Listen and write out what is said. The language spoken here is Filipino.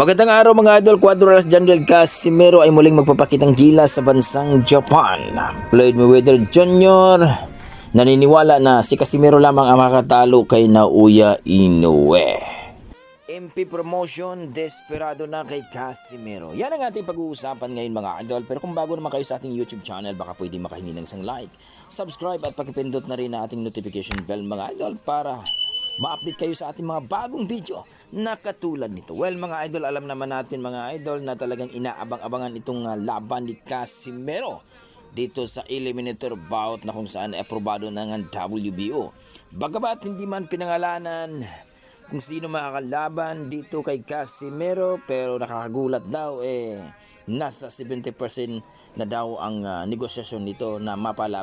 Magandang araw mga idol, Cuadras General Casimero ay muling magpapakitang gilas sa bansang Japan. Floyd Mayweather Jr. naniniwala na si Casimero lamang ang makatalo kay Naoya Inoue. MP promotion, desperado na kay Casimero. Yan ang ating pag-uusapan ngayon mga idol. Pero kung bago naman kayo sa ating YouTube channel, baka pwede makahingi ng isang like, subscribe at pakipindot na rin na ating notification bell mga idol para ma-update kayo sa ating mga bagong video na katulad nito. Well mga idol, alam naman natin mga idol na talagang inaabang-abangan itong laban ni Casimero dito sa eliminator bout na kung saan aprobado ng WBO. Bagamat hindi man pinangalanan kung sino makakalaban dito kay Casimero, pero nakakagulat daw nasa 70% na daw ang negosyasyon nito na mapalaban